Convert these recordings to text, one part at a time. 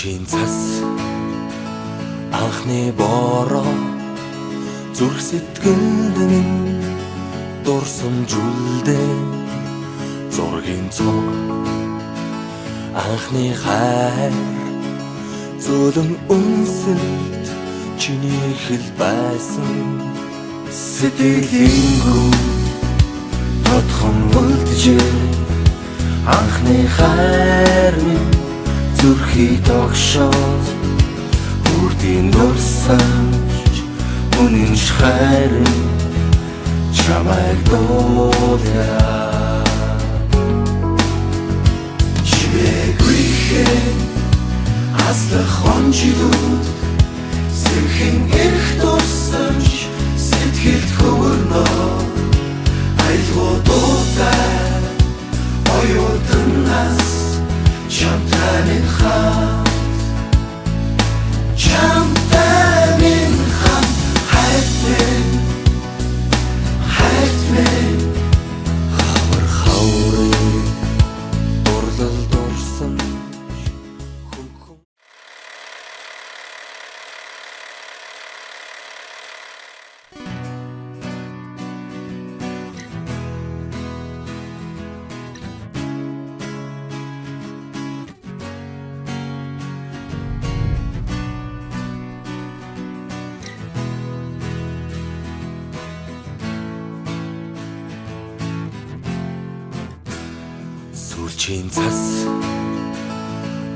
Сүлжийн цас анхны бороо зүрх сэтгэлд минь дурсамжуулдээ зургийн цог анхны хайр зөөлөн үнсэлт чиний хэл байсан сэтгэлийн гүн тодхон үлджээ анхны хайр минь зүрхий тогшоод үрдийн дурсамж үнэн хайр чамайг дуулаа чигрихээ аслах хонжидууд сэрхэн эрх дурсамж сэтгэлд хөвөрнөө айлгуудуудаа оюутнаас чамтай минь хамт хайт минь хавар хаврын дурлал дурсан хүм Сүлжийн цас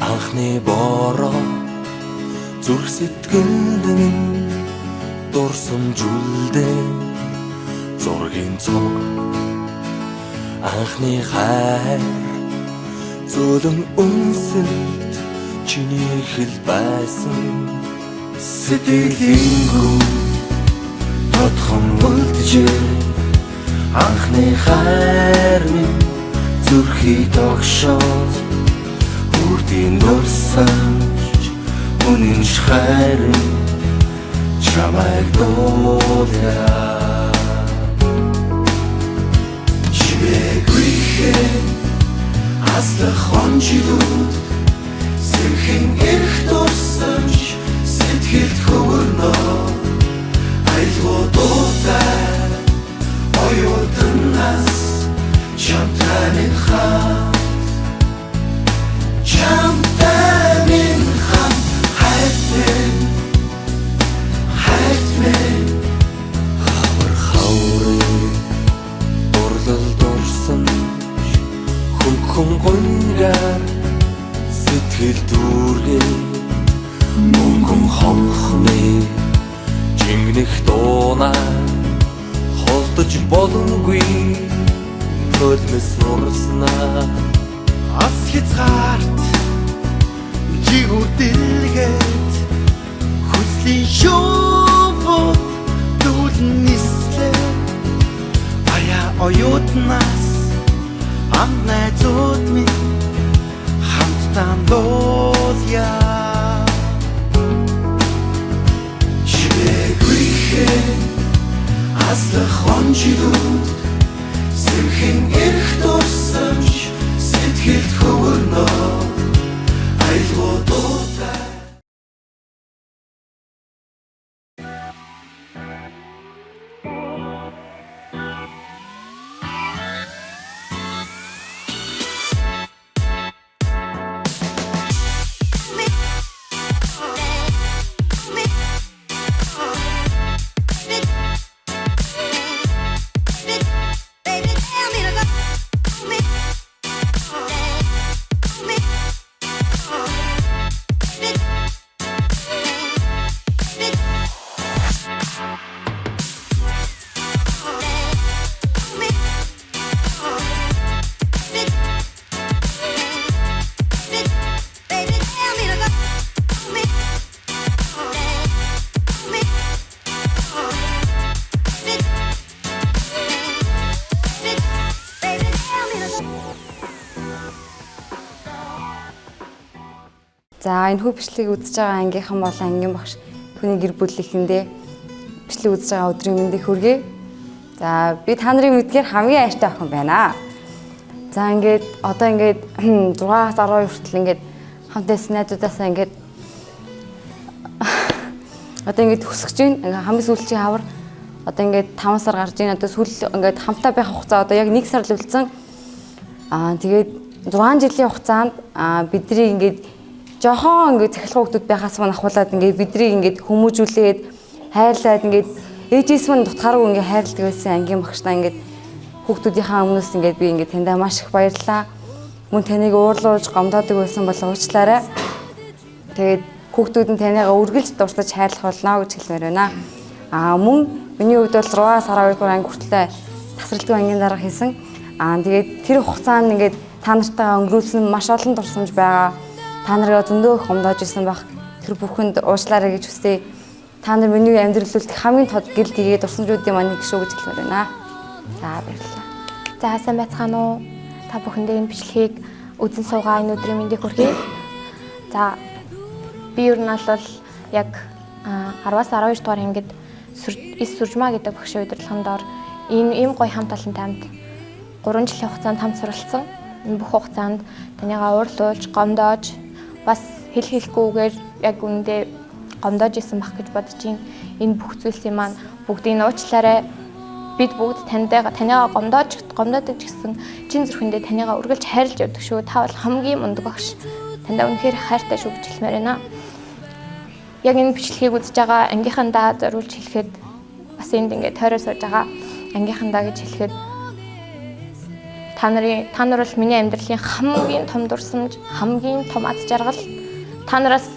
анхны бороо зүрх сэтгэлд минь дурсамжуулдээ зургийн цог анхны хайр зөөлөн үнсэлт чиний хэл байсан сэтгэлийн гүн тодхон үлджээ анхны хайр минь зүрхий тогшоод үрдийн дурсамж үнэн хайр чамайг дуулаа чигрихээ аслах хонжидууд сэрхэн эрх дурсамж сэтгэлд хөвөрнөө айлгуудуудаа оюутнаас чамтай минь хамт хайт минь хавар хаврын дурлал дурсан хүм гонгаар сэтгэл дүүргээ мөнгөн хонхны жингнэх дуунаа холдож боломгүй хөлмөс урснаа ас хязгаарт жигүрдэлгээд хүслийн шоувод дүүлэн нислээ аяа оюутнаас амт найзууд минь хамтдаа дуулъя чигрихээ аслах хонжидууд сэрхэн эрх дурсамж сэтгэлд хөвөрнөө айлгуудуудаа За энэ хүү бичлэгийг үзэж байгаа ангийнхан бол ангийн багш түүний гэр бүлийнхэндээ бичлэг үзэж байгаа өдрийн мэндийг хүргэе. За би та нарын мэдгээр хамгийн ааштай охин байна. За ингээд одоо ингээд 6-аас 12 хүртэл ингээд хамтаас найзуудаасаа ингээд одоо ингээд хөсгөж байна. Ингээ хамгийн сүүлчийн хавар одоо ингээд 5 сар гарч ийн одоо сүүл ингээд хамтаа байх хугацаа одоо яг 1 сар л үлдсэн. Тэгээд 6 жилийн хугацаанд бидний ингээд жохон ингээд цахилгаан хүмүүс байхаас мань ахуулаад ингээд бидний ингээд хүмүүжүүлээд хайрлаад ингээд ээжээс мань дутгааргүй ингээд хайрладаг байсан ангийн багштай ингээд хүүхдүүдийнхээ өмнөөс ингээд би ингээд таньдаа маш их баярлалаа. Мөн таныг уурлуулж гомдоодог байсан бол уучлаарай. Тэгээд хүүхдүүд нь танайгаа үргэлж дурсаж хайрлах болно гэж хэлмээр байна. Мөн миний хувьд бол 6 сар 2 дугаар анги хүртэл тасралтгүй ангийн дарга хийсэн. Тэгээд тэр хугацаанд ингээд та нартайгаа өнгөрүүлсэн маш олон дурсамж байгаа. Та нарыг зөндөө их гомдоож исэн байх. Тэр бүхэнд уучлаарай гэж хүсье. Та нар миний амьдралуулдаг хамгийн тод гэл тэгээд дурсамжуудын маань нэг шүү гэж хэлмээр байна. За баярлалаа. За сайн байцгаана уу? Та бүхэндээ энэ бичлэгийг үзэн суугаа энэ өдрийн мэндийг хүргэе. За би ер нь бол яг 10-аас 12 дугаар ангид эс сүржмаа гэдэг багшийн удирдлагын доор ийм гоё хамт олонтой хамт 3 жилийн хугацаанд хамт суралцсан. Энэ бүх хугацаанд танийгаа уурлуулж, гомдоож, бас хэлэхгүйгээр яг үүндээ гомдоож исэн бах гэж бодож байна. Энэ бүх зүйлсийн маань бүгдийг нь уучлаарай. Бид бүгд танийгаа гомдоодаг гэсэн чин зүрхэндээ танийгаа үргэлж хайрлаж явдаг шүү. Та бол хамгийн мундаг багш. Таньдаа үнэхээр хайртай шүү гэж хэлмээр байна. Яг энэ бичлэгийг үзэж байгаа ангийнхандаа зориулж хэлэхэд бас энд ингээд тойроо сууж байгаа ангийнхандаа гэж хэлэхэд та нар бол миний амьдралын хамгийн том дурсамж, хамгийн том аз жаргал. Та нараас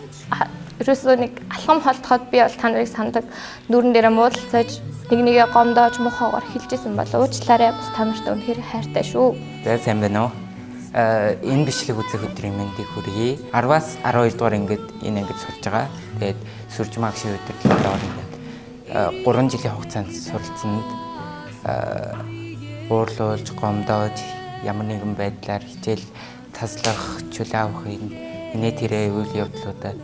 ерөөсөө нэг алхам холдоход би бол та нарыг сандаг. Нүрэн дээрээ муудалцаж нэгээ гомдоож мухаагаар хэлжсэн бол уучлаарай. Бас та нартай үнэхээр хайртай шүү. За сайн байна уу? Энэ бичлэг үзэх өдрийн мэндийг хүргэе. 10-аас 12 дугаар ангид энэ ангид сурж байгаа. Тэгээд сүржмаа гişийн удирдлагын доор ингээд 3 жилийн хугацаанд суралцсанд уурлуулж, гомдоож, ямар нэгэн байдлаар хичээл таслах, чөлөө авахын инээ тэрэ үйл явдлуудад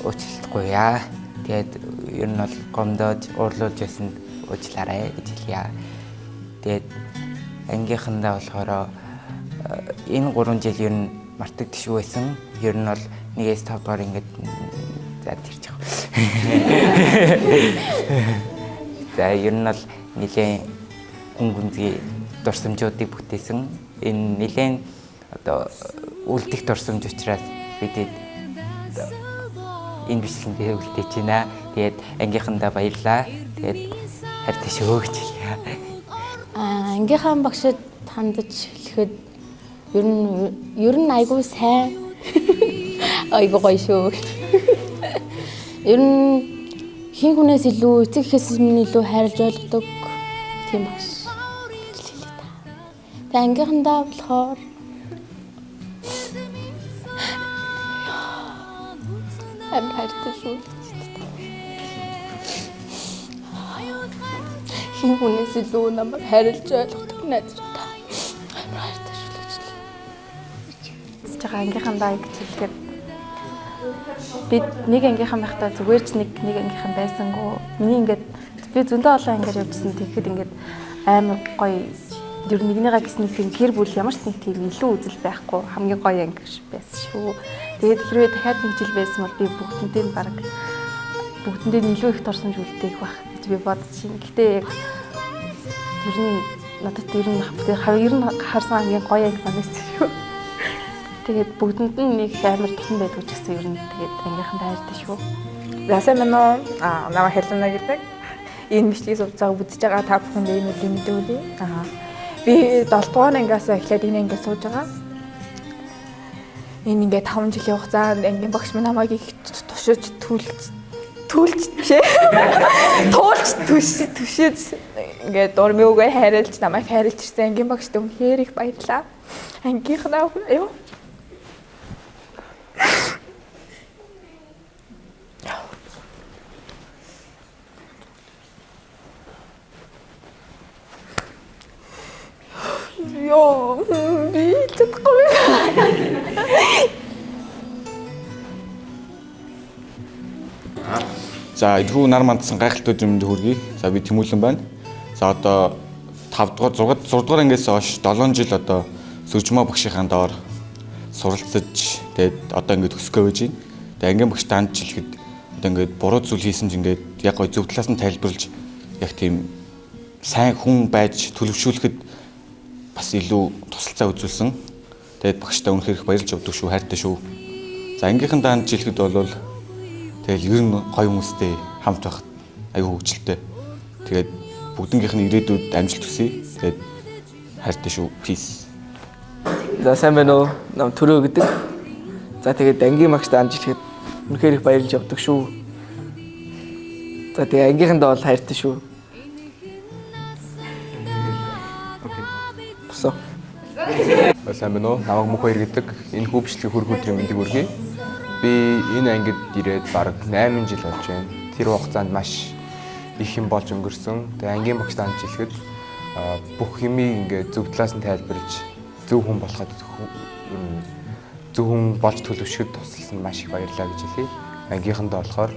уучлалтгүй яа. Тэгээд ер нь бол гомдоож, уурлуулж байсан уучлаарай гэж хэлье. Тэгээд ангийнхандаа болохоор энэ 3 жил ер нь мартагдчихгүй байсан. Ер нь бол 1-5 дугаар ингээд за тэрч яг. За ер нь бол нэлээд хүн гүнзгий дурсамжуудыг бүтээсэн. Энэ нэлээд одоо үлдэх дурсамж учраас бид энэ бичлэгэндээ үлдээж байна. Тэгээд ангийнхандаа баярлалаа. Тэгээд хайртай шүү гэж хэлье. Ангийнхаа багшид хандаж хэлэхэд ер нь айгүй сайн. Айгүй гоё шүү. Ер нь хин хүнээс илүү, эцэг эхээс минь илүү хайрлаж ойлгодог тийм багш. Тэгээ ангийнхандаа болохоор хайртай шүү. Хин хүнээс илүү намайг хайрлаж ойлгодог найзтай. Хайртай шүү гэж хэлээ. Цэцгээ ангийнхандаа гэж хэлэхэд бид нэг ангийнхан байхдаа зүгээр ч нэг ангийнхан байсангүй. Миний ингээд би зөндөө олон ангиар явжсэн. Тэгэхэд ингээд амар гоё ер нь нэгнийгаа гэсэн тийм гэр бүл ямар ч нэг тийм илүү үзэл байхгүй хамгийн гоё анги байсан шүү. Тэгээд хэрвээ дахиад нэг жил байсан бол би бүгдэндээ илүү их дурсамж үлдээх байх гэж би бодож байна. Гэтэ яг ер нь надад ер нь харсан ангийн гоё анги байсан шүү. Тэгээд бүгдэнд нь нэг амар тутан байдгүй ч гэсэн ер нь тэгээд ангийнхан хайртай шүү. За сайн байна уу? Намайг Хелена гэдэг. Энэ бичлэгийг сувж байгаа үзэж байгаа та бүхэнд энэ үеийн мэдүүлье. Би 7 дугаар ангиас эхлээд энэ ангиас сууж байгаа. Энэ ингээд 5 жилийн хугацаанд ангийн багш минь намайг их тушиж түлж ингээд дурмиугаа хайрлж намайг хайрлж ирсэн ангийн багшд үнэхээр их баярлалаа. Ангийнхнаа юу? Ёо, би чадахгүй. За эдгүү нар мандсан гайхалтай өдрийн мэндийг хүргэе. За би Тэмүүлэн байна. За одоо 5 дугаар 6 дугаар ангиас хойш 7 жил одоо сүржмаа багшийнхаа доор суралцаж тэгээд одоо ингээд өсгөө байж байна. Тэгээд ангийн багш таанд ч хэлэхэд одоо ингээд буруу зүйл хийсэн ч ингээд яг гой зөв талаас нь тайлбарлаж яг тийм сайн хүн байж төлөвшүүлэхэд бас илүү тусалцаа үзүүлсэн. Тэгээд багштай үнэхээр их баярлж явдаг шүү, хайртай шүү. За ангийнхан таанд ч хэлэхэд бол тэгэл ер нь гоё хүмүүстэй хамт байх аюу хөвгчлээ. Тэгээд бүгднгийнх нь ирээдүйд амжилт хүсье. Тэгээд хайртай шүү. Peace. За сайн байна уу? Нам Төрөө гэдэг. За тэгээд ангийн багштай амжилт үнэхээр их баярлж явдаг шүү. За тэгээд ангийнхандаа бол хайртай шүү. Босоо. Сайн байна уу? Намайг Мөх Баяр гэдэг. Энэ хүүбшлэг хөрх өдрийн мэндийг хүргэе. Би энэ ангид ирээд бараг 8 жил болж байна. Тэр хугацаанд маш их юм болж өнгөрсөн. Тэгээ ангийн багш таанд хэлэхэд бүх юмыг ингээд зөв талаас нь тайлбарлаж зөв хүн болоход зөв хүн болж төлөвшөд тусалсан маш их баярлалаа гэж хэлье. Ангийнхандаа болохоор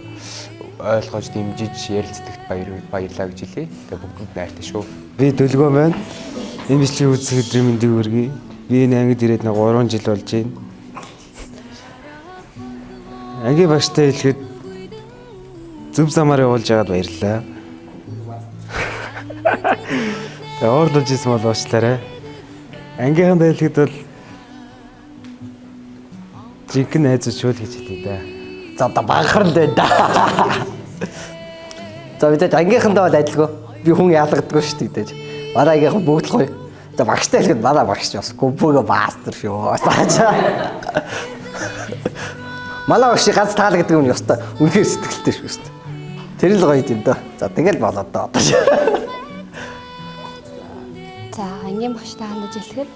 ойлгож дэмжиж ярилцлагт баярлалаа гэж хэлье. Тэгээ бүгдэнд найртай шүү. Би Дөлгөө байна. Энэ бичлэгийн үзэх өдрийн мэндийг хүргэе. Би энэ ангид ирээд 3 жил болж байна. Ангийн багштай хэлэхэд зөв замаар явуулж байгаад баярлалаа. Тэгээ уурлуулж исэн бол уучлаарай. Ангийнхандаа хэлэхэд бол жинхэнэ найзууд шүүл гэж хэлээ да. За одоо багахрал байна да. За бид ангийнхандаа бол адилгүй. Би хүн яалгадаггүй шүү дээ гэж. Манай ангийнхан бүгд л гоё. За багштай хэлэхэд манай багш бас гүбөөгөө маастер шүү. Манай багш ганц таалагддаг юм ёстой. Үнэхээр сэтгэлтэй шүү дээ. Тэр л гоё юм да. За тэгэл болоод доо. За ангийн багштай хандаж хэлэхэд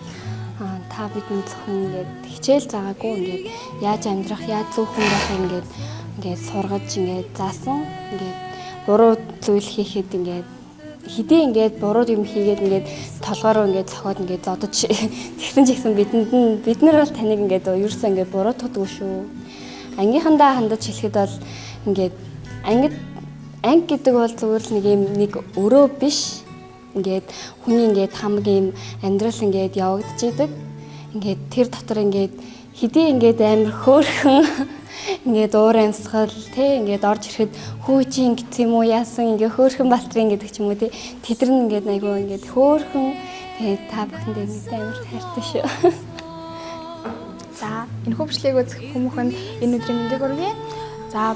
та бидний зөвхөн ингээд хичээл заагаагүй ингээд яаж амьдрах, яаж зөв хүн байх ингээд сургаж ингээд заасан. Ингээд буруу зүйл хийхэд ингээд хэдий ингээд буруу юм хийгээд ингээд толгоороо ингээд цохоод ингээд зодож тэгсэн ч ихсэн бид нар бол таныг ингээд ерөөсөө ингээд буруутгадаг шүү. Ангийнхандаа хандаж хэлэхэд бол ингээд анги гэдэг бол зүгээр л нэг өрөө биш. Ингээд хүний ингээд хамгийн амьдрал ингээд явагдаж идэг. Ингээд тэр дотор ингээд хэдий ингээд амар хөөрхөн ингээд уур амьсгал тий ингээд орж ирэхэд хөөчийн гэх юм уу яасан ингээд хөөрхөн балтрын гэдэг ч юм уу тий тэдэр нь ингээд айгүй ингээд хөөрхөн тэгээ та бүхэндээ ингээд амар хайртай шүү. За энэ хөвчлийг үзэх хүмүүхэнд энэ өдрийн мэндийг хүргэе. За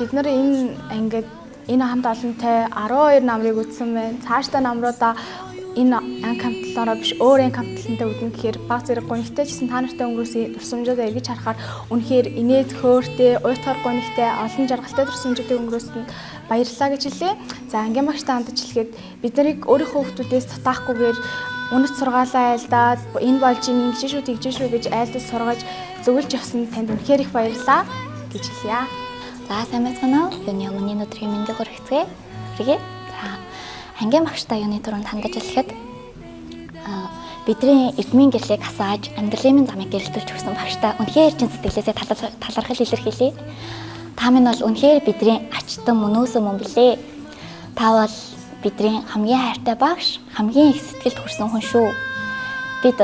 бид нар энэ ангид энэ хамт олонтой 12 намрыг үзсэн байна. Цаашдаа намруудаа энэ анги хамтлаараа биш өөр анги хамтлантай үдэн гэхээр баг зэрэг гонигтай гэсэн та нартай өнгөрөөсөн дурсамжуудаа эргэж харахаар үнэхээр инээд хөөртэй, уйтгар гонигтай, олон жаргалтай дурсамжуудыг өнгөрөөсөнд баярлалаа гэж хэлээ. За ангийн багштай хандаж хэлэхэд бид нарыг өөрийнхөө хүүхдүүдээс татаахгүйгээр үнэт сургаалаа айлдаад энэ болж ингэж шүү тэгж шүү гэж айлдаж сургаж зөвлөж явсан танд үнэхээр их баярлалаа гэж хэлье. За сайн байцгаана уу? Юуны өмнө өдрийн мэндийг хүргэцгээе. За ангийн багштай юуны түрүүнд хандаж хэлэхэд бидний эрдмийн гэрлийг асааж амьдралын минь замыг гэрэлтүүлж өгсөн багштай үнэхээр чин сэтгэлээсээ талархал илэрхийлье. Та минь бол үнэхээр бидний ачтан мөнөөсөн мөн билээ. Та бол бидний хамгийн хайртай багш, хамгийн их сэтгэлд хүрсэн хүн шүү. Бид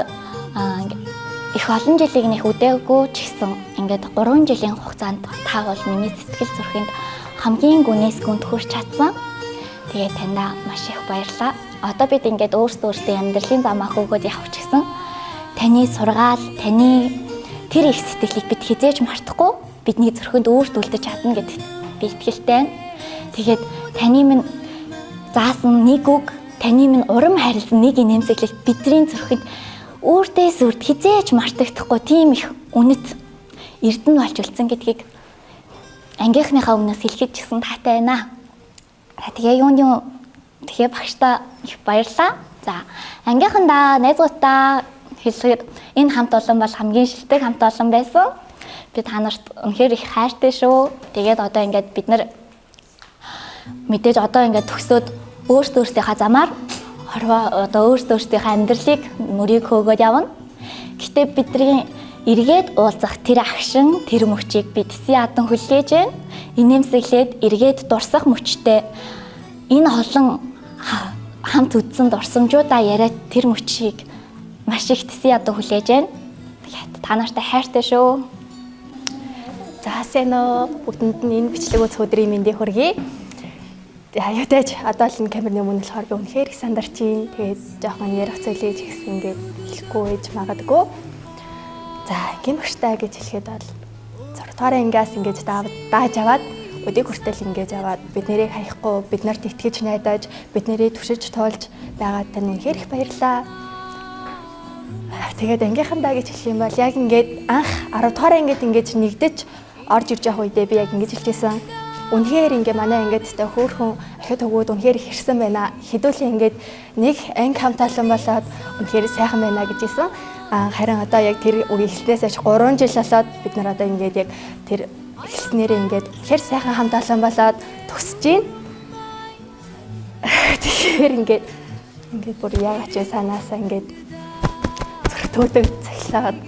их олон жилиг нэх үдээгүй ч гэсэн ингээд 3 жилийн хугацаанд та бол миний сэтгэл зүрхэнд хамгийн гүнээс гүнд хүрч чадсан. Тэгээд таньда маш их баярлалаа. Одоо бид ингээд өөрсдөө амьдралын замаа хөөгөөд явах ч гэсэн таны сургаал, таны тэр их сэтгэлийг бид хизээж мартахгүй бидний зүрхэнд өөртөлдөж чадна гэдэгт би итгэлтэй байна. Тэгээд таны минь заасан нэг үг, таны минь урам харилсан нэг нэмсэглэл бидний зүрхэнд өөртөөс үрд хизээж мартагдахгүй тийм их үнэт эрдэнэ болж үлдсэн гэдгийг ангийнхныхаа өмнөөс хэлэхэд ч гэсэн таатай байна. Тэгээ багштай их баярлалаа. За ангийнхандаа найзуудаа хэлэхэд энэ хамт олон бол хамгийн шилдэг хамт олон байсан. Би та нарт үнэхээр их хайртай шүү. Тэгээд одоо ингээд бид нар мэдээж одоо ингээд төгсөөд өөрсдийнхээ замаар одоо өөрсдийнхээ амьдралыг мөрийг хөөгөөд явна. Гэтэ бидний эргээд уулзах тэр агшин, тэр мөчийг би тэсийн адан хүлээж байна. Инээмсэглээд эргээд дурсах мөчтэй энэ олон хамт үдсэн дурсамжуудаа яриад тэр мөчийг маш их тэсийн адан хүлээж байна. Та нартай хайртай шүү. За сайн уу. Бүгдэнд нь энэ бичлэг үзэх өдрийн мэндийг хүргэе. Аюутайж одоо л энэ камерны өмнө болохоор би үнэхээр их сандарч байна. Тэгээд жоохон ярих зүйлээ ч гэсэн ингээд хэлэхгүй байж магадгүй. За ингийн багштай гэж хэлэхэд бол 6 дугаар ангиас ингэж дааж аваад өдийг хүртэл ингэж аваад бид нэрийг хаяхгүй, бид нарт итгэж найдаж, бид нэрийг түшиж туулж байгаад тань үнэхээр их баярлалаа. Тэгээд ангийнхандаа гэж хэлэх юм бол яг ингээд анх 10 дугаар ангид ингэж нэгдэж орж ирж явах үедээ би яг ингэж хэлчихсэн. Үнэхээр ингээ манай ингээд тэ хөөхөн ахид өгөөд үнэхээр их хэрсэн байна. Хэдүүлээ ингээд нэг анги хамтаалан болоод үнэхээр сайхан байна гэж хэлсэн. Харин одоо яг тэр үг хэлснээс аж 3 жил болоод бид нар одоо ингээд яг тэр хэлснээрээ ингээд ихэр сайхан хамтаалан болоод төгсөж байна. Тэгэхээр ингээд бүр яагаад ч санаасаа ингээд зүртөөдөг цахилаад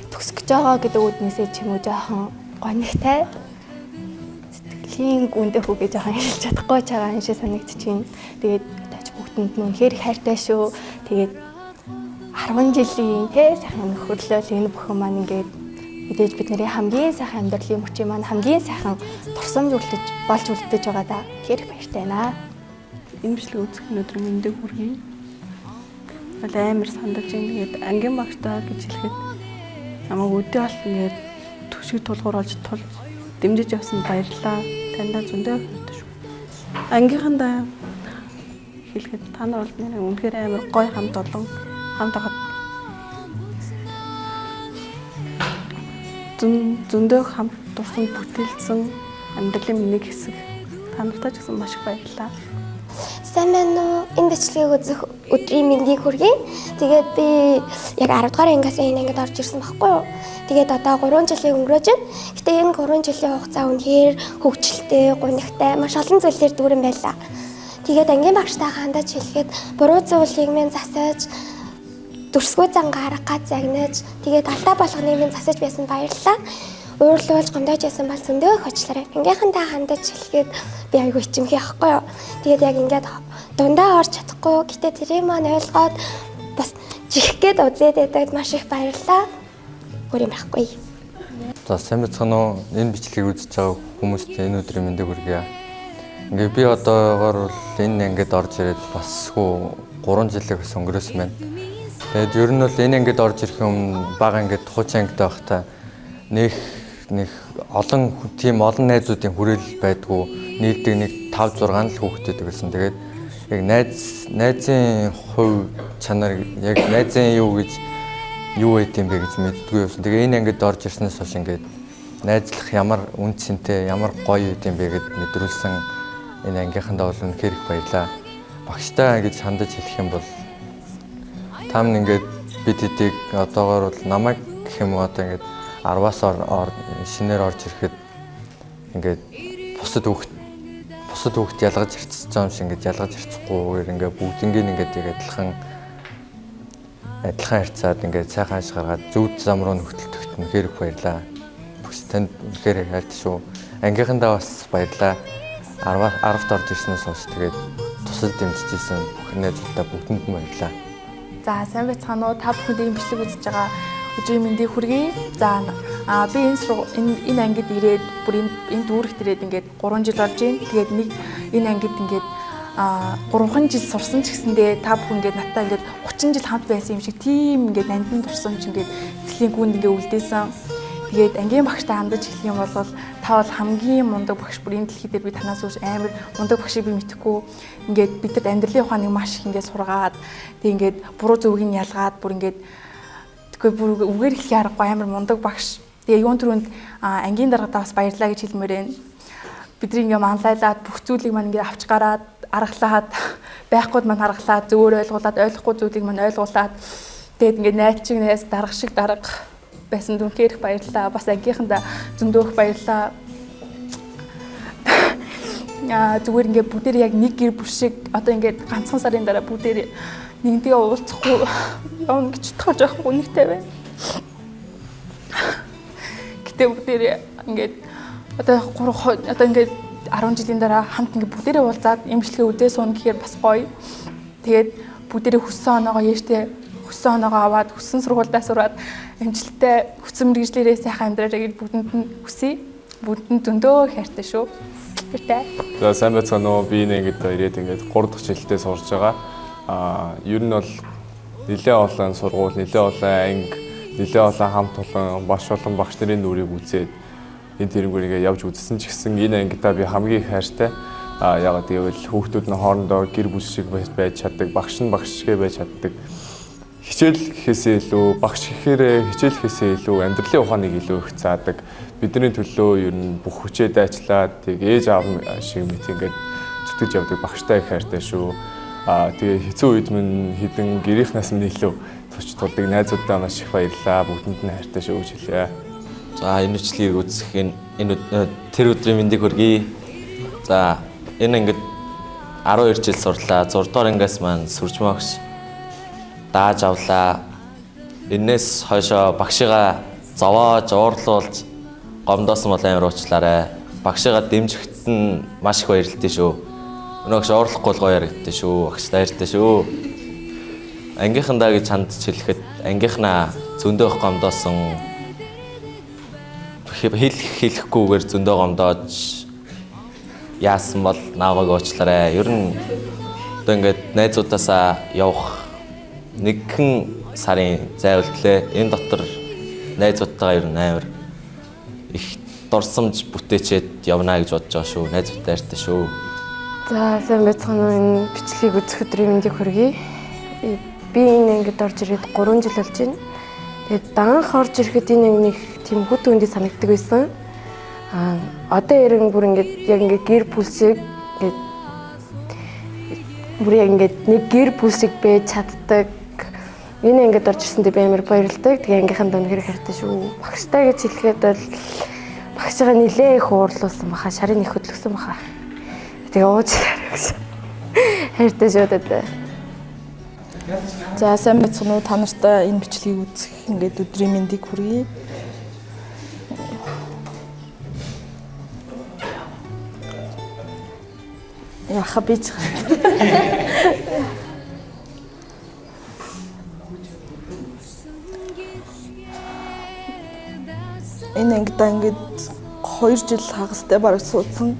төгсөж байгаа гэдэг үднээсээ ч юм уу жоохон гонигтай сэтгэлийн гүндэ хүүгээ жоохон хэлж чадахгүй байгаа юм шиг санагдчихээн. Тэгээд тач бүгдэнд нь үнэхээр их хайртай шүү. Тэгээд 10 жилийн сайхан нөхөрлөл энэ бүхэн маань ингээд мэдээж бидний хамгийн сайхан амьдралын мөчийн маань хамгийн сайхан турсамж үлдэж болж үлдэж байгаа да. Тэгэхээр их баяртай байна. Энэ бичлэг үзэх өнөөдөр мэндийг хүргэе. Бол амар сандаж ингээд ангийн багтаа гэж хэлэхэд намайг өдөө бол ингээд төшиг тулгуур олж дэмжиж явсан баярлалаа. Таньдаа зөндөө хэрэгтэй шүү. Ангийнхандаа хэлэхэд та нар бол нэр үнэхээр амар гоё хамт олон хамт хаад зөндөө хамт дурсан бүтээлсэн амьдралын нэг хэсэг та нартай ч гэсэн маш их баярлалаа. Сайн байна уу? Энэ бичлэгийг үзэх өдрийн мэндийг хүргэе. Тэгээд би яг 10 дугаар ангиас энэ ангид орж ирсэн байхгүй юу? Тэгээд одоо 3 жилийн өнгөрөөж байна. Гэтэ энэ 3 жилийн хугацаа үнэхээр хөгжилтэй, гунигтай, маш олон зүйлээр дүүрэн байлаа. Тэгээд ангийн багштай хандаж хэлэхэд буруу зүйлийг минь засаж, дүрсгүй зангаа арга загнаж, тэгээд алдаа болгоныг минь засаж байсан баярлалаа. Уурлуулж гомдож ясан бол зөндөө их очлаарай. Ангийнхандаа хандаж хэлэхэд би айгүй ичимхий ахгүй юу. Тэгээд яг ингээд дундаа орж чадахгүй. Гэтэ тэрийг маань ойлгоод бас чихэх гээд үзээд байдаг маш их баярлалаа. Өөр юм байхгүй. За сайн бацхан уу. Энэ бичлэгийг үзэж байгаа хүмүүст энэ өдрийн мэндийг хүргье. Ингээ би одоогоор бол энэ ангид орж ирээд бас 3 жилийг бас өнгөрөөсөн байна. Тэгээд ер нь бол энэ ангид орж ирэх юм бага ангид хуучин ангид байхдаа нэг олон тийм олон найзуудын хүрээлэл байдгүй нийлдэг нэг 5 6 л хүүхдтэй байсан. Тэгээд яг найзын хувь чанар яг найзын юу байд юм бэ гэж мэддэггүй байсан. Тэгээ энэ ангид орж ирснээс хойш ингээд найзлах ямар үнцэнтэй ямар гоё юм бэ гэд мэдрүүлсэн энэ ангийнхандаа бол үнэхээр их баярлаа. Багштай гэж хандаж хэлэх юм бол та минь ингээд бид хэдийг одоогоор бол намайг гэх юм уу одоо ингээд 10-аас шинээр орж ирэхэд ингээд бусад хүүхд ялгаж ирчихэж байгаа юм шиг ингээд ялгаж ирчихгүйгээр ингээд бүгднийг ингээд яг адилхан харьцаад ингээд сайхан ашиг гаргаад зөв зам руу нөхөлтөгт үнэхээр их баярлаа. Бүгд танд үнэхээр хайртай шүү. Ангийнхандаа бас баярлаа. 10-т орж ирснээс хойш тэгээд тусад дэмжижсэн бүх найзуудаа бүгдэнд нь баярлаа. За сайн байцгаана уу? Та бүхэнд ийм бичлэг үзэж байгаа өдрийн мэндийг хүргэе. За би энэ ангид ирээд бүр энэ дүүрэгт ирээд ингээд 3 жил болж байна. Тэгээд энэ ангид ингээд 3 жил сурсан ч гэсэндээ та бүхэн ингээд надтай ингээд 30 жил хамт байсан юм шиг тийм ингээд нандин турсан ч ингээд эцлийн гүнд ингээд үлдээсэн. Тэгээд ангийн багштай хандаж хэлэх юм бол та бол хамгийн мундаг багш. Бүр энэ дэлхий дээр би танаас үүш амар мундаг багшийг би мэдэхгүй. Ингээд бидэд амьдралын ухааныг маш их ингээд сургаад тэг ингээд буруу зөвийг нь ялгаад бүр ингээд бүр үгээр хэлэх аргагүй амар мундаг багш. Тэгээ юун түрүүнд ангийн даргадаа бас баярлаа гэж хэлмээр байна. Бидний ингээ манлайлаад бүх зүйлийг маань ингээ авч гараад аргалаад байхгүйд маань аргалаад зөвөр ойлгуулад ойлгохгүй зүйлийг маань ойлгуулад тэгээд ингээ найз шиг найз дарга шиг дарга байсан дүнхээр их баярлаа. Бас ангийнхандаа зөндөө их баярлаа. Зүгээр ингээ бүгдээр яг нэг гэр бүл шиг одоо ингээ ганцхан сарын дараа бүгдээр нэгнтэйгээ уулзахгүй явна гэж бодохоор жоохон гүнигтэй байна. Гэтэ бүгдээр ингээд одоо ингээд 10 жилийн дараа хамт ингээд бүгдээрээ уулзаад имжлэгээ үдээ суuna гэхээр бас гоё. Тэгээд бүгдээрээ хүссэн оноогоо яаштай хүссэн оноогоо аваад хүссэн сургуульдаа сураад амжилттай хүссэн мэргэжлэрээ сайхан амьдраарай гэж бүгдэнд нь хүсье. Бүгдэнд зөндөө хайртай шүү. Баяртай. За сайн байцгаана уу. Би ингээд ирээд ингээд 3 дахь жилдээ сурж байгаа. Ер нь бол нэлээд олон сургууль, нэлээд олон анги, нэлээд олон хамт олон маш олон багш нарын нүрийг үзээд энэ тэрнгүүрийгээ явж үзсэн ч гэсэн энэ ангидаа би хамгийн хайртай. Ягаад гэвэл хүүхдүүд нь хоорондоо гэр бүл шиг байж чаддаг, багш нь багш шиг байж чаддаг. Хичээл гэхээсээ илүү багш гэхээр хичээл гэхээсээ илүү амьдралын ухааныг илүү их заадаг. Бидний төлөө ер нь бүх хүчээ дайчлаад тийг ээж аав шиг мэт ингээд зүтгэж явдаг багштай их хайртай шүү. Тэгээ хэцүү үед минь хідэн гэрийнхнээс минь илүү туч тулдаг найзуудаа маш их баярлаа. Бүгдэнд нь хайртай шүү гэж хэлье. За энэ үчлэгийг үзэх энэ тэр өдрийн мэндийг хүргэе. За энэ ингээд 12 жил сурлаа. 6 дугаар ангиас маань сүржмөгш дааж авлаа. Энээс хойшоо багшигаа зовоож уурлуулж гомдоосон бол амар уучлаарай. Багшигаа дэмжихэд нь маш их баярлалтай шүү. Өнөөгш уурлахгүй гоё яригдтай шүү. Багш баяртай шүү. Ангийнхандаа гэж чанд хэлэхэд ангийнхнаа зөндөө их гомдоосон хэлэхгүйгээр зөндөө гомдоож яасан бол нааваг уучлаарай. Ер нь одоо ингээд найзуудаасаа явах нэгэн сарын зайвалтлээ. Энэ дотор найзуудтайгаа ер нь амар их дурсамж бүтээчээд явна гэж бодож байгаа шүү. Найзуудтай хайртай шүү. За сайн байцгаана уу. Энэ бичлэгийг үзэх өдрийн мэндийг хүргэе. Би энэ ангид орж ирээд 3 жил болж байна. Тэгээд данх орж ирэхэд энэ ангиг тийм хөт өндий санагддаг байсан. Одоо ярин бүр ингээд яг ингээд гэр бүл шиг ингээд бүр яг ингээд нэг гэр бүл шиг байж чаддаг. Энэ ангид орж ирсэндээ би амар баярлалдаг. Тэгээ ангийнхаа донхэр хайртай шүү. Багштай гэж хэлэхэд бол багшигаа нилээ их уурлуулсан баха, шарын их хөдлөсөн баха. Тэгээ уучлаарай гэж. Хайртай шүү дээ. За сайн байцгаана уу. Та нартай энэ бичлэгийг үзэх ингээд өдрийн мэндийг хүргэе. Яха бич. Энэ ангидаа ингээд 2 жил хагастай бараг суудсан.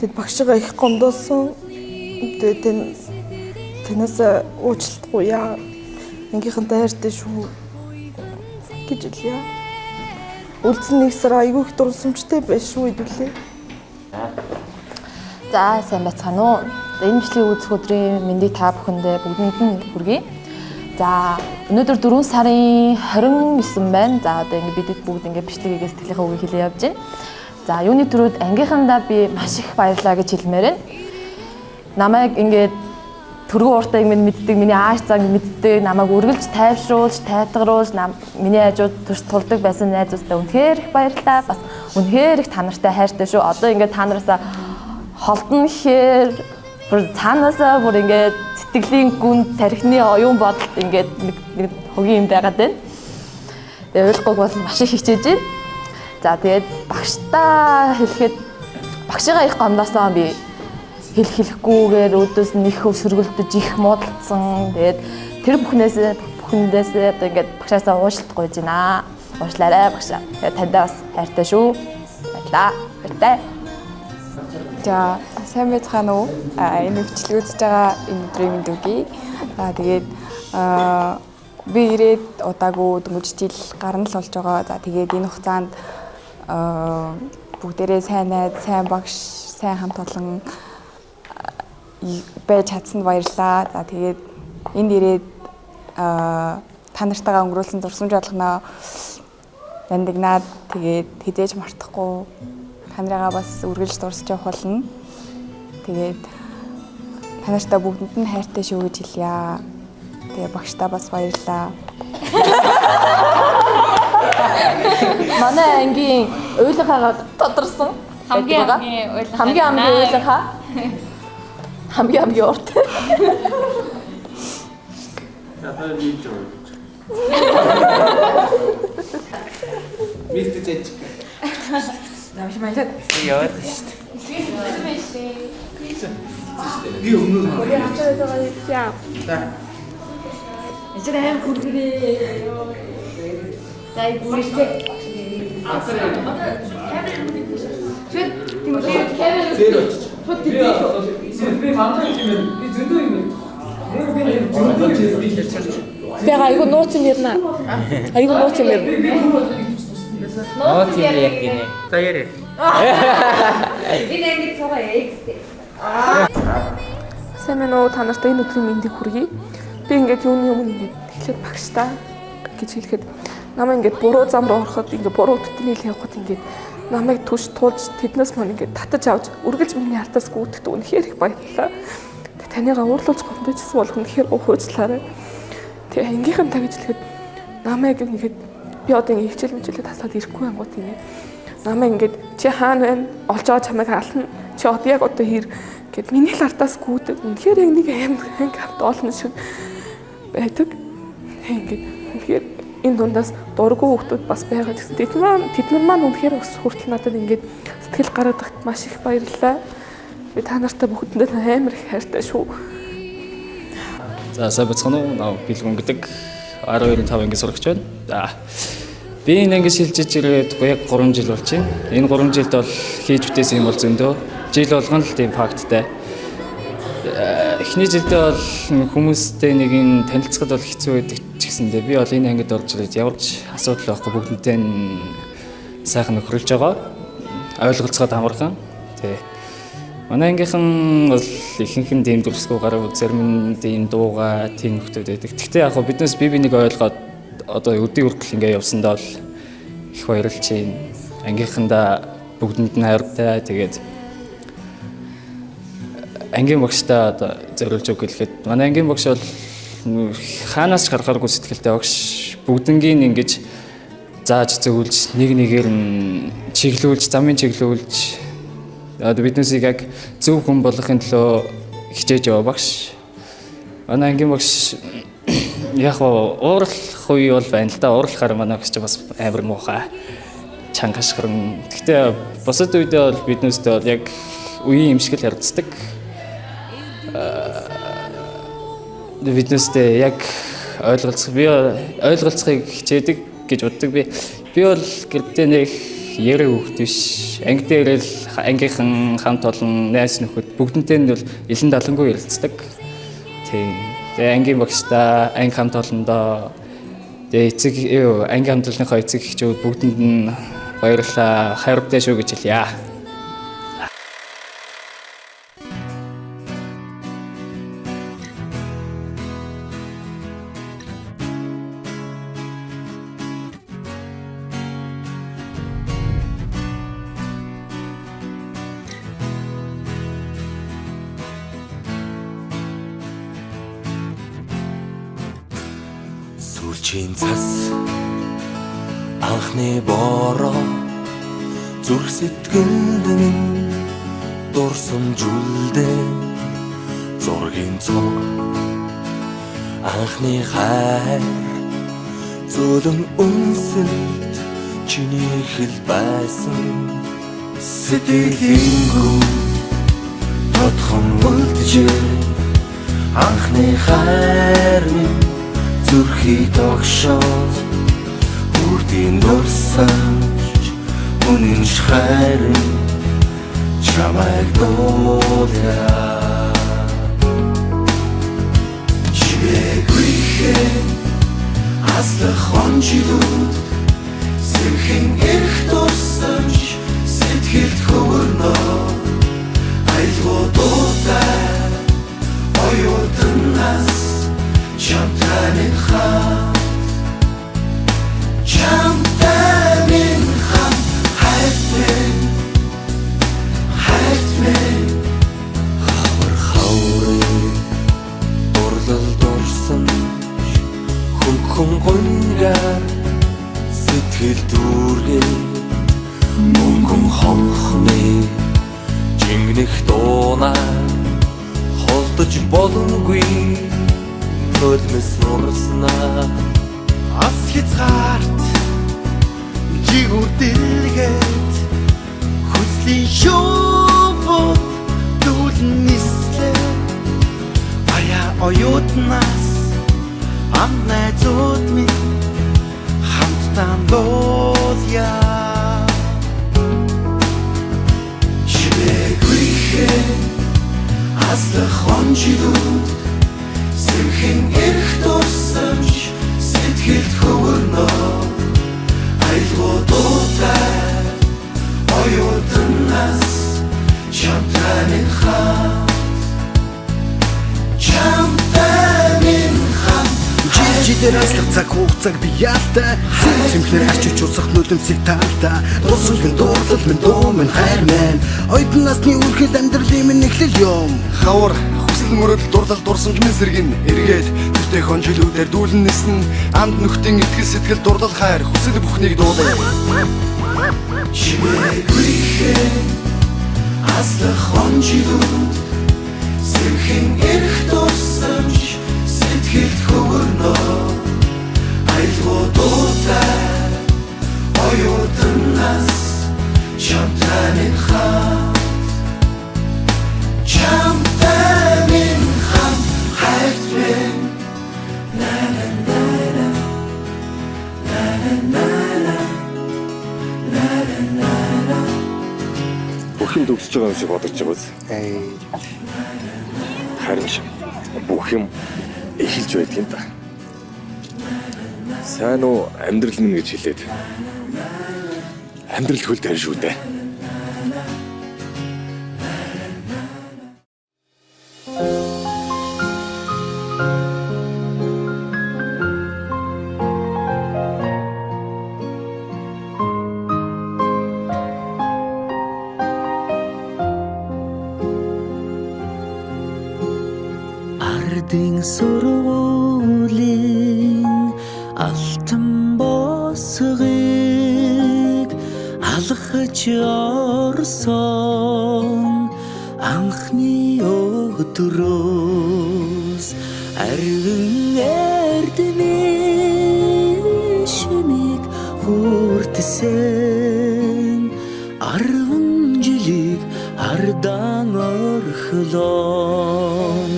Тэд багшигаа их гомдоосон. Тэгээд танаас уучлалтгүй яа. Ангийнхантай хайртай шүү гэж хэлье. Үлдсэн нэг сар айгүй их дурсамжтай байш шүү хэдүүлээ. За сайн байцгаана уу. Энэ бичлэгийг үзэх өдрийн мэндийг та бүхэндээ бүгдэнд нь хүргэе. За өнөөдөр 4 сарын 29 байна. За одоо ингэ бид бүгд ингэ бичлэгийг сэтгэлийнхээ үгийг хэлээ явж байна. За юуны төрөд ангийнхандаа би маш их баярлалаа гэж хэлмээр байна. Намайг ингээд төргөө ууртайг минь мэддэг, миний ааш цааг мэддэг, намайг үргэлж тайвшруулж, тайтгаруулж, миний хажууд тулдаг байсан найзуудтай үнэхээр их баярлалаа. Бас үнэхээр их та нартай хайртай шүү. Одоо ингээд та нараасаа холдно гэхээр бүр цаанаасаа бүр ингээд сэтгэлийн гүн, тархины оюун бодолд ингээд нэг хогийн юм байгаад байна. Тэгээ ойлгоог бол маш их хичээж байна. За тэгээд багштаа хэлэхэд багшигаа их гомдоосон би хэлэхгүйгээр өдөөс нь их өсөргөлдөж их муудалцсан. Тэгээд тэр бүхнээс одоо ингээд багшаасаа уушлалт гуйж байна. Уушлаарай багшаа. Тэгээд таньдаа бас хайртай шүү. Баярлаа. Баяртай. За сайн байцгаана уу. Энэ бичлэг үзэж байгаа энэ өдрийн мэнд үгүй. Тэгээд би ирээд удаагүй дөнгөж жил гарна л болж байгаа. За тэгээд энэ хугацаанд бүгдээрээ сайн найз, сайн багш, сайн хамт олон байж чадсанд баярлалаа. За тэгээд энд ирээд та нартайгаа өнгөрүүлсэн дурсамж болгоноо нандинаад тэгээд хизээж мартахгүй та нарыгаа бас үргэлж дурсаж явах болно. Тэгээд та нартай бүгдэнд нь хайртай шүү гэж хэлье. Тэгээ багштаа бас баярлалаа. Манай ангийн уйлахаагаа тодорсон. Хамгийн уйлахаа. Хамгийн урт. За би ч уу. Мистер Жечка. Намш маяг. Яваад шүү дээ. Би өмнө нь 우리 학교에서 야. 이제 한 굴그리. 자, 이 굴이세. 내가 이거 놓지 mirna. 아 이거 놓지 mir. Нууц юм яг гинэ. За яриа. Энэ ангид цугаа X. Сайн байна уу? Та нартай энэ өдрийн мэндийг хүргэе. Би ингээд юуны өмнө ингээд эхлээд багштай гэж хэлэхэд намайг ингээд буруу зам руу ороход ингээд буруу төтнийг явахад ингээд намайг түш туулж тэднээс мань ингээд татаж авч үргэлж миний артаас гүйтгэд үнэхээр их баярлалаа. Тэг танийгаа уурлуулж гомдчихсан бол үнэхээр ухуучлаарай. Тэг ангийнхантаа гэж хэлэхэд намайг ингээд би одоо ингээд хичээл мэлээ тасаад ирэхгүй ангууд ингээд намайг ингээд чи хаана байна? Олж байгаа чамайг хаална. Чи одоо яг одоо хэр гэд миний л артаас гүйдэг. Үнэхээр яг нэг аим хамт олон шиг байдаг. Ингээд үнэхээр энэ дундаас дургүй хүмүүс бас байгаа гэсэн. Тэд нар маань үнэхээр ус хүртэл надад ингээд сэтгэл гаргадагт маш их баярлалаа. Би та нартай бүгдэнд амар их хайртай шүү. За сайн бацхан уу? Наа Билгүн гэдэг 12-5 анги сурагч байна. За би энэ анги шилжиж ирээд яг 3 жил болж байна. Энэ 3 жилд бол хийж бүтээсэн юм бол зөндөө. Жил болгон л тийм факттай. Эхний жилдээ бол хүмүүстэй нэг ин танилцахад бол хэцүү байдаг ч гэсэндээ би бол энэ ангид орж ирээд явж асуудал байхгүй бүгднтэй сайхан нөхрөлж байгаа. Ойлголцоод амархан. Тий. Манай ангийнхан бол ихэнх нь тийм дүрсгүй гарав зарим нь тийм дууга тийм хүмүүс байдаг. Гэхдээ яг биднээс бибинийг ойлгоод одоо өдний хүртэл ингэ явсандаа бол их баярлж байна. Ангийнхандаа бүгдэнд нь хайртай. Тэгээд ангийн багштай одоо зориулж өг гэлэхэд манай ангийн багш бол хаанаас ч гаргааргүй сэтгэлтэй багш бүгднгийн ингэж зааж зөвлөж нэг нэгээр нь чиглүүлж замын чиглүүлж одоо биднээсийг яг зөв хүн болгохын төлөө хичээж яваа багш. Манай ангийн багш яг уурлах үе бол байна л да. Уурлахаар манай багш бас амар муухай чангашгран. Гэхдээ бусад үедээ бол биднээстэй бол яг үеийн юм шиг л харцдаг. Биднээстэй яг ойлголцохыг хичээдэг гэж боддог. Би бол гэртээ нэг ярэ хөвгт биш. Анги дээр л ангийнхан хамт олон найз нөхөд бүгднтэй нь бол илэн далангүй ярилцдаг. Тийм. Тэгээ ангийн багштай анги хамт олондоо тэгээ эцэг анги хамт олонныхоо эцэг эхчүүд бүгдэнд нь баярлалаа. Хайртай шүү гэж хэлье. Сүлжийн цас анхны бороо зүрх сэтгэлд минь дурсамжуулдэ зургийн цог анхны хайр зөвлөн үнсэлт чиний хэл байсан сэтгэлийн гүн тодхон үлджээ анхны хайр минь зүрхий тогшоод үрдийн дурсамж үнэн хайрын чамайг дуулаа чигүйхэ аслах онжилүүд сэрхэн эрх дурсамж сэтгэлд хөвөрнөө айлгуу дуутай оюутнаас Chamтай минь хам хайт мен хавар дурлал дурсан хүн гонгаар сэтгэл дүүргээ мөнгөн хонхны жингнэх дуунаа холдож боломгүй Ölmüs nursna As hizart Jigur dilget Husli şovut нислээ Аяа оюутнаас ам найзууд минь хамтдаа дуулъя Чимээгүйхээ аслах онжилүүд Сэмхэн эрх дурсамж сэтгэлд хөвөрнөө Айлгуудуудаа оюутнаас чамтай минь хамт Жилээр аслах цаг хугацааг би яалтай Сэмхлэр арчиж усах нүлэмсийг таалтай Дурсамжын дуурлал минь дуу минь хайр минь Оюутан насны үргэлж амьдралын минь эхлэл юм Хавар хүсэл мөрөдөл дурлал дурсамж минь сэргэн эргээд тэртээ хонжилүүдээр дүүлэн нисэн Амд нөхдийн итгэл сэтгэл дурлал хайр хүсэл бүхнийг дуулаа Чимээгүйхээ аслах хонжилүүд Сэмхэн эрх дурсамж сэтгэлд хөвөрнөө Айлгуудуудаа оюутнаас чамтай минь хамт хайрт минь Бүх юм төгсөж байгаа юм шиг бодож байгаа биз? Харин шиг бүх юм эхэлж байдаг юм да. Сайн уу амьдрал минь гэж хэлээд. Амьдрал хөл дээр шүү дээ. Ардын сургуулийн алтан босгыг алхаж орсон анхны өдрөөс арвин эрдмийн шимиг хүртсэн 10 жилиг ардан орхлон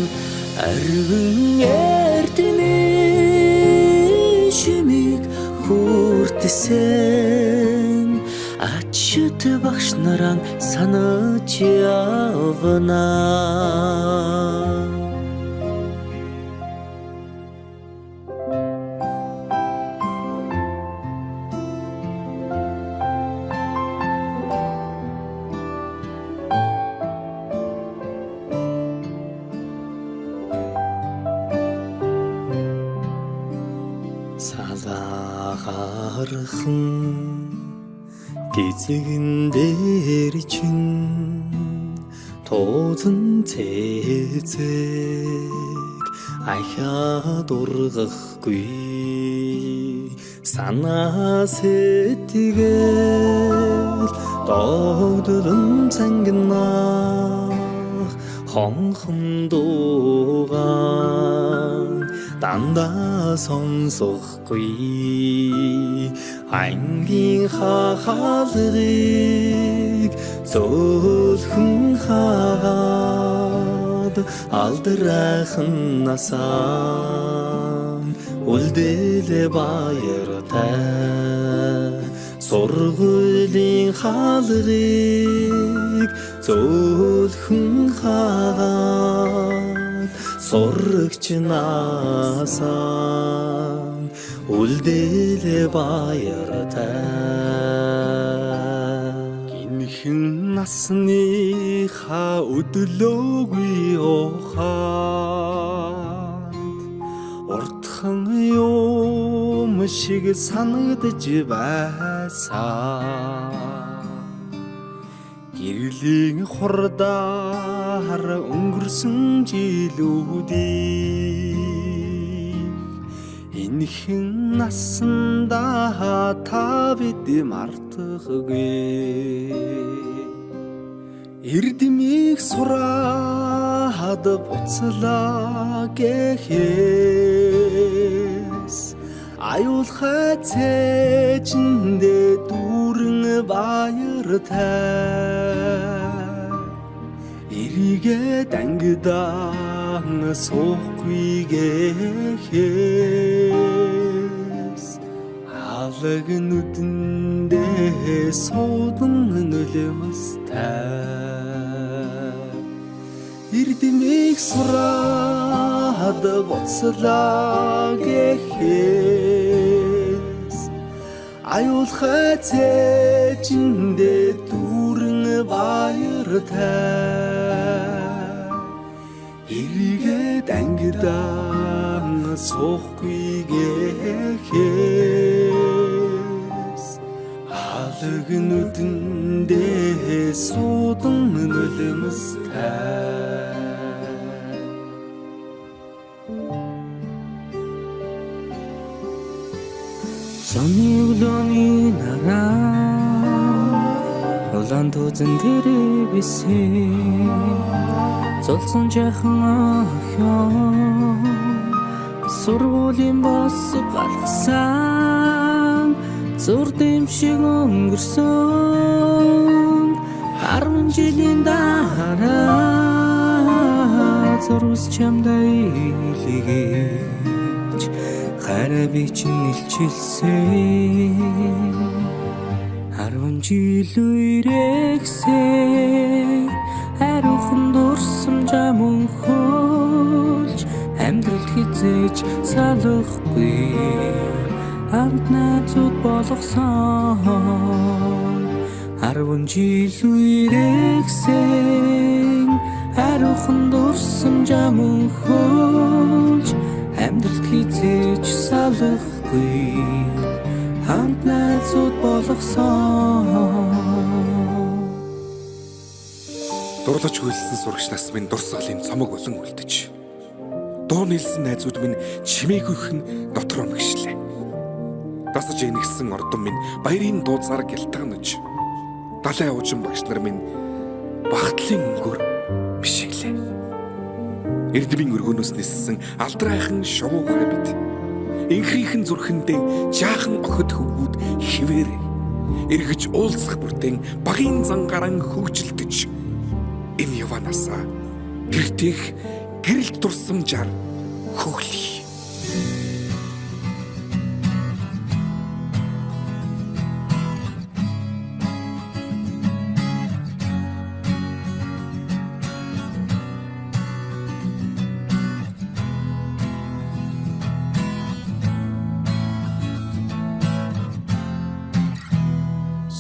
арвин эрдмийн шимиг хүртсэн ачт багш наран санаж явна Салахархан гизэгэн дээр чин тоозон цэцэг ахаа дургахгүй санаа сэтгэл догдолн цангинах хонхон дуугаан дандаа сонсохгүй ангийн хахалгыг зөөлхөн хаад алдрайхан насаа үлдээлээ баяртай сургуулийн хаалгыг зөөлхөн хаад сурагч насаа үлдээлээ баяртай гинхэн насныхаа өдлөөгүй ухаанд уртхан юм шиг санагдаж байсан гэрлийн хурдаар өнгөрсөн жилүүдийг энэхэн насандаа та бид мартахгүй эрдмийг сураад буцлаа гэхээс аюулхай цээжиндээ дүүрэн баяртай эргээд ангидаан суухгүйгээс халаг нүдэндээ суудан нөлөөстэй эрдэмийг сураад боцлаа гэхээс аюулхай цээжиндээ дүүрэн баяртай эргээд ангидаан суухгүйгээс халаг нүдэндээ суудан нөлөөстэй Сонны үлөөний нараа улаан тузан дээрээ бисээ золсон жахан охин сургуулийн бос галгасан зур дэмшиг өнгөрсөн 10 жилийн дараа зурус чамдаа илгээж хараа би чинь илчилсэн 10 жил үрэгсээ хариухан дурсам жамун хөлж амьдралд хизээж салахгүй хамт найзууд болгосон 10 жил үрэгсээ хариухан дурсам жамун хөлж амьдралд хизээж салахгүй хамт найзууд болгосон Дурлаж хөлсөн сурагч нас минь дурсгалын цомог болон үлдэж. Дуу нийлсэн найзууд минь чимээгүйхэн дотроо мэгшлээ. Дасаж инэгсэн ордон минь баярын дууцаар гялтганаж. Далайн уужин багш нар минь багтлын өнгөөр бишиглээ. Эрдмийн өргөнөөс ниссэн алдрайхан шувуухан бид. Инхрийнхэн зүрхэндээ жаахан охид хөвгүүд хിവэрээ. Эргэж уулзах бүртэн багын зангаран хөгжилдөж. Энэ яванасаа гэртих гэрэлт дурсамжаар хөглөе.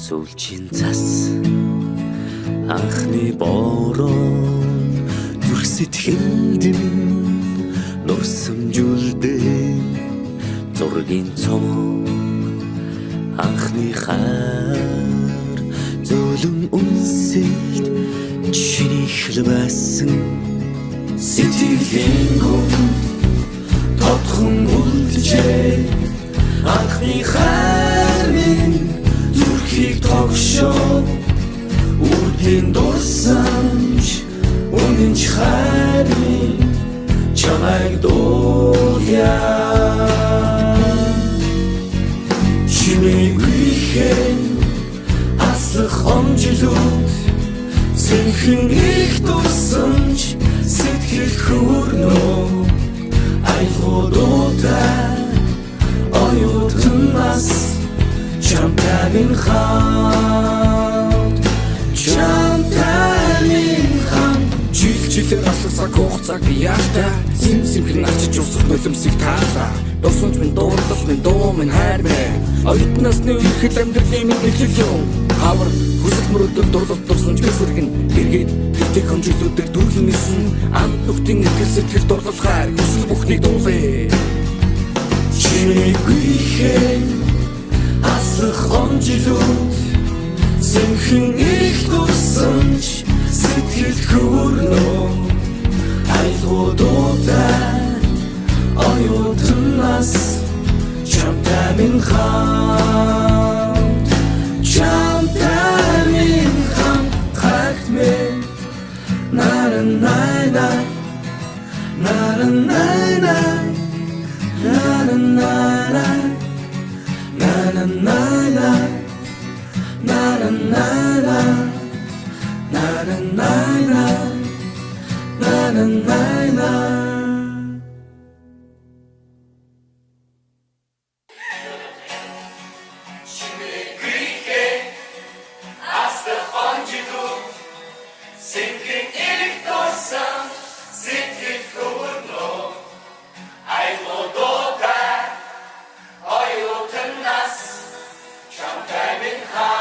Сүүлчийн цас анхны бороо зүрх сэтгэлд нурсамжуулдээ зургийн цом анхны хайр зөөлөн үнсэлт чиний хэлбэсэн сэтгэлийн гүн тодхон үлджээ анхны хайр минь зүрхийг тогшоо Үрдийн дурсамж үнэнч хайрын чамайг дуулъя Чимээгүйхэн аслах омжилүүд Сэнхэн их дурсамж сэтгэл хүрнөө Айлгуудуудаа оюутан нас чамтай минь хамт Чамтай минь хамт Жил-жилээр алхасаг хугацааг би яахтаа Симхэн арчиж усах нулимсыг таалаа Дурсамж минь дуурлал минь дуу минь хайр минь Оюутан насны үерхэл амьдралын минь нэглэл юм Хавар хүсэл мөрөдөл дурлал дурсамж бисэргэн Эргээд гэртээ хонжилүүдээр дүүрэн нисэн Амт нүхтийн итгэл сэтгэл дурлал хайр Хүсэл бүхнийг дуулъя Чимээгүйхэн аслах омжилүүд Сэнхэн их дурсамж сэтгэл хүрнөө Айлгуудуудаа оюутан нас чамтай минь хамт Чамтай минь хамт хагт минь На-на-на-на На-на-на-на На-на-на-на Na-na-na-na Na-na-na-na Na-na-na-na амин